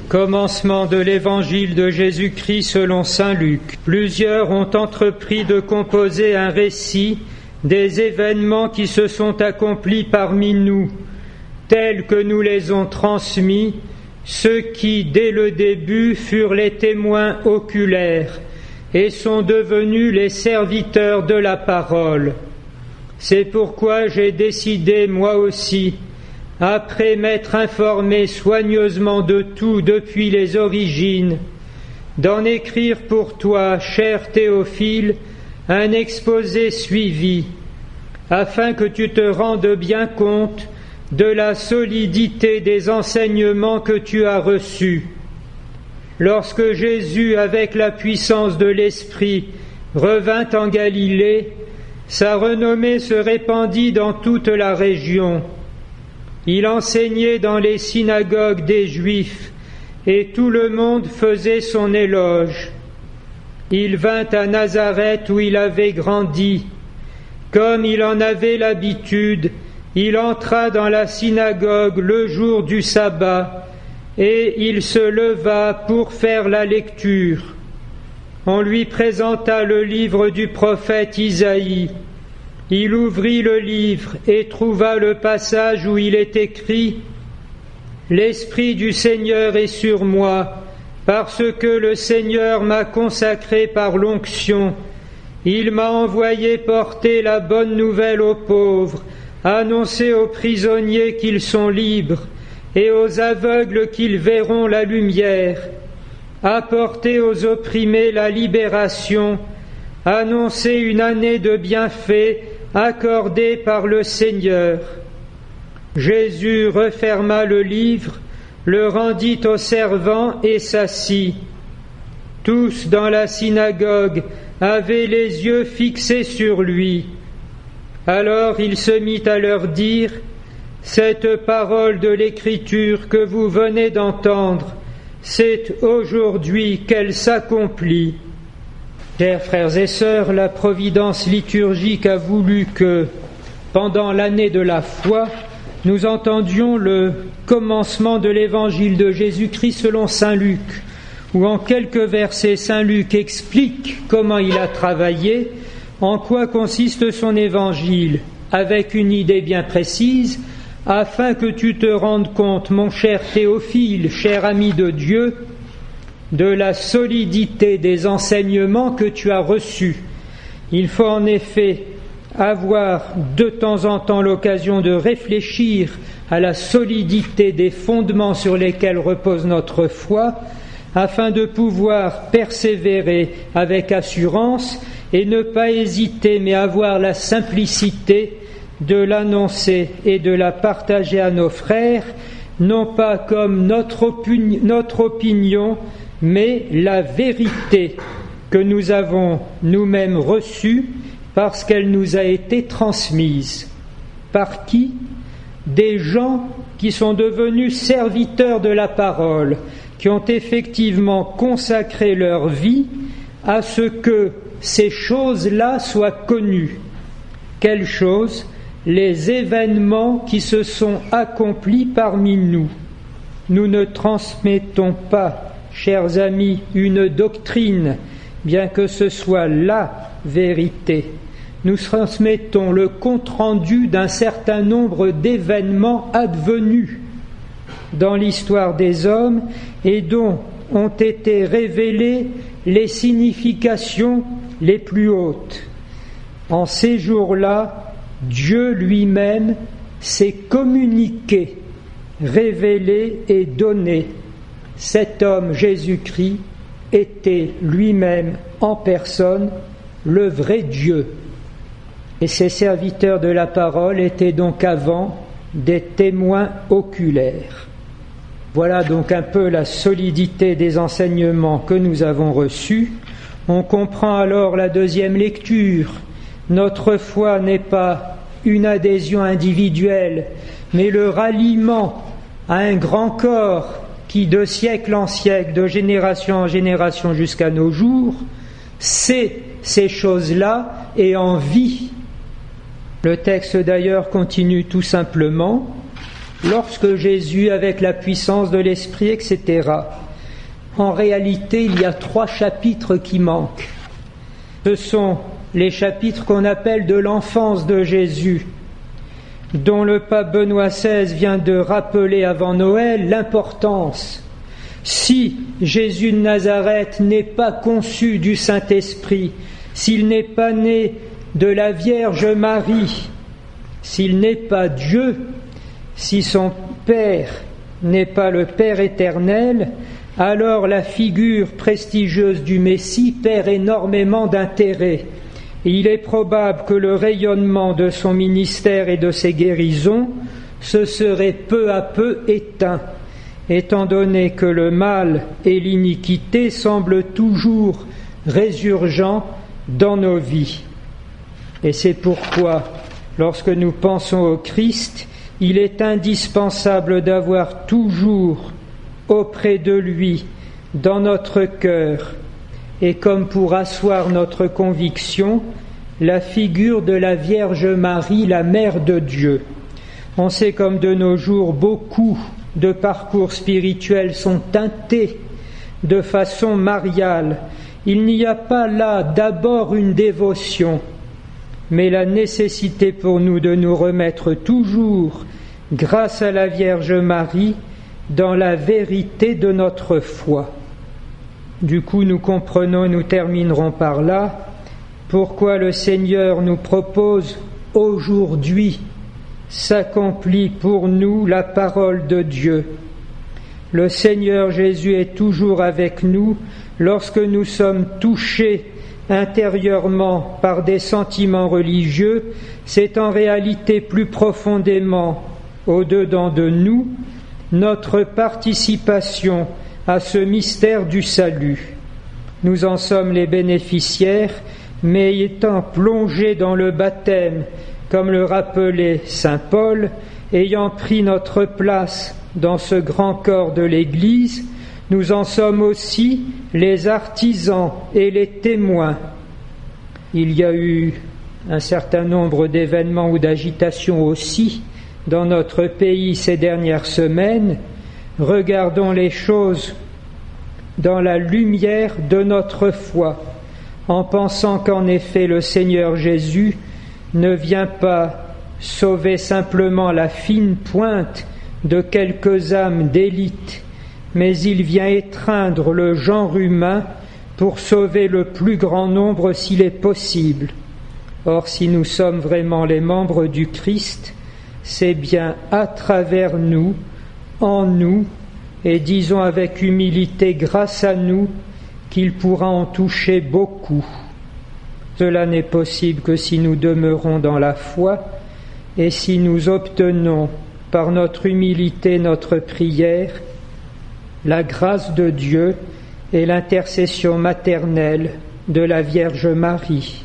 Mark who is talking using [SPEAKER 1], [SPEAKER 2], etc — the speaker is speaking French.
[SPEAKER 1] Commencement de l'évangile de Jésus-Christ selon saint Luc. Plusieurs ont entrepris de composer un récit des événements qui se sont accomplis parmi nous, tels que nous les ont transmis ceux qui, dès le début, furent les témoins oculaires et sont devenus les serviteurs de la parole. C'est pourquoi j'ai décidé, moi aussi, après m'être informé soigneusement de tout depuis les origines, d'en écrire pour toi, cher Théophile, un exposé suivi, afin que tu te rendes bien compte de la solidité des enseignements que tu as reçus. Lorsque Jésus, avec la puissance de l'Esprit, revint en Galilée, sa renommée se répandit dans toute la région. Il enseignait dans les synagogues des Juifs, et tout le monde faisait son éloge. Il vint à Nazareth où il avait grandi. Comme il en avait l'habitude, il entra dans la synagogue le jour du sabbat, et il se leva pour faire la lecture. On lui présenta le livre du prophète Isaïe. Il ouvrit le livre et trouva le passage où il est écrit « L'Esprit du Seigneur est sur moi, parce que le Seigneur m'a consacré par l'onction. Il m'a envoyé porter la bonne nouvelle aux pauvres, annoncer aux prisonniers qu'ils sont libres, et aux aveugles qu'ils verront la lumière, apporter aux opprimés la libération, annoncer une année de bienfaits accordée par le Seigneur. » Jésus referma le livre, le rendit au servant et s'assit. Tous dans la synagogue avaient les yeux fixés sur lui. Alors il se mit à leur dire « Cette parole de l'Écriture que vous venez d'entendre, c'est aujourd'hui qu'elle s'accomplit. » Chers frères et sœurs, la providence liturgique a voulu que, pendant l'année de la foi, nous entendions le commencement de l'évangile de Jésus-Christ selon saint Luc, où en quelques versets saint Luc explique comment il a travaillé, en quoi consiste son évangile, avec une idée bien précise, afin que tu te rendes compte, mon cher Théophile, cher ami de Dieu, de la solidité des enseignements que tu as reçus. Il faut en effet avoir de temps en temps l'occasion de réfléchir à la solidité des fondements sur lesquels repose notre foi, afin de pouvoir persévérer avec assurance et ne pas hésiter, mais avoir la simplicité de l'annoncer et de la partager à nos frères, non pas comme notre opinion, mais la vérité que nous avons nous-mêmes reçue parce qu'elle nous a été transmise. Par qui ? Des gens qui sont devenus serviteurs de la parole, qui ont effectivement consacré leur vie à ce que ces choses-là soient connues. Quelles choses ? Les événements qui se sont accomplis parmi nous. Nous ne transmettons pas, chers amis, une doctrine, bien que ce soit la vérité. Nous transmettons le compte-rendu d'un certain nombre d'événements advenus dans l'histoire des hommes et dont ont été révélées les significations les plus hautes. En ces jours-là, Dieu lui-même s'est communiqué, révélé et donné. Cet homme, Jésus-Christ, était lui-même en personne le vrai Dieu. Et ces serviteurs de la parole étaient donc avant des témoins oculaires. Voilà donc un peu la solidité des enseignements que nous avons reçus. On comprend alors la deuxième lecture. Notre foi n'est pas une adhésion individuelle, mais le ralliement à un grand corps qui, de siècle en siècle, de génération en génération jusqu'à nos jours, sait ces choses-là et en vit. Le texte d'ailleurs continue tout simplement lorsque Jésus, avec la puissance de l'Esprit, etc. En réalité, il y a 3 chapitres qui manquent. Ce sont les chapitres qu'on appelle de l'enfance de Jésus, dont le pape Benoît XVI vient de rappeler avant Noël l'importance. Si Jésus de Nazareth n'est pas conçu du Saint-Esprit, s'il n'est pas né de la Vierge Marie, s'il n'est pas Dieu, si son Père n'est pas le Père éternel, alors la figure prestigieuse du Messie perd énormément d'intérêt. Il est probable que le rayonnement de son ministère et de ses guérisons se serait peu à peu éteint, étant donné que le mal et l'iniquité semblent toujours résurgents dans nos vies. Et c'est pourquoi, lorsque nous pensons au Christ, il est indispensable d'avoir toujours auprès de lui, dans notre cœur, et comme pour asseoir notre conviction, la figure de la Vierge Marie, la Mère de Dieu. On sait comme de nos jours, beaucoup de parcours spirituels sont teintés de façon mariale. Il n'y a pas là d'abord une dévotion, mais la nécessité pour nous de nous remettre toujours, grâce à la Vierge Marie, dans la vérité de notre foi. Du coup, nous comprenons et nous terminerons par là pourquoi le Seigneur nous propose aujourd'hui s'accomplit pour nous la parole de Dieu. Le Seigneur Jésus est toujours avec nous lorsque nous sommes touchés intérieurement par des sentiments religieux. C'est en réalité plus profondément au-dedans de nous notre participation à ce mystère du salut. Nous en sommes les bénéficiaires, mais étant plongés dans le baptême, comme le rappelait saint Paul, ayant pris notre place dans ce grand corps de l'Église, nous en sommes aussi les artisans et les témoins. Il y a eu un certain nombre d'événements ou d'agitations aussi dans notre pays ces dernières semaines. Regardons les choses dans la lumière de notre foi, en pensant qu'en effet le Seigneur Jésus ne vient pas sauver simplement la fine pointe de quelques âmes d'élite, mais il vient étreindre le genre humain pour sauver le plus grand nombre s'il est possible. Or, si nous sommes vraiment les membres du Christ, c'est bien à travers nous, en nous, et disons avec humilité grâce à nous, qu'il pourra en toucher beaucoup. Cela n'est possible que si nous demeurons dans la foi et si nous obtenons par notre humilité, notre prière, la grâce de Dieu et l'intercession maternelle de la Vierge Marie.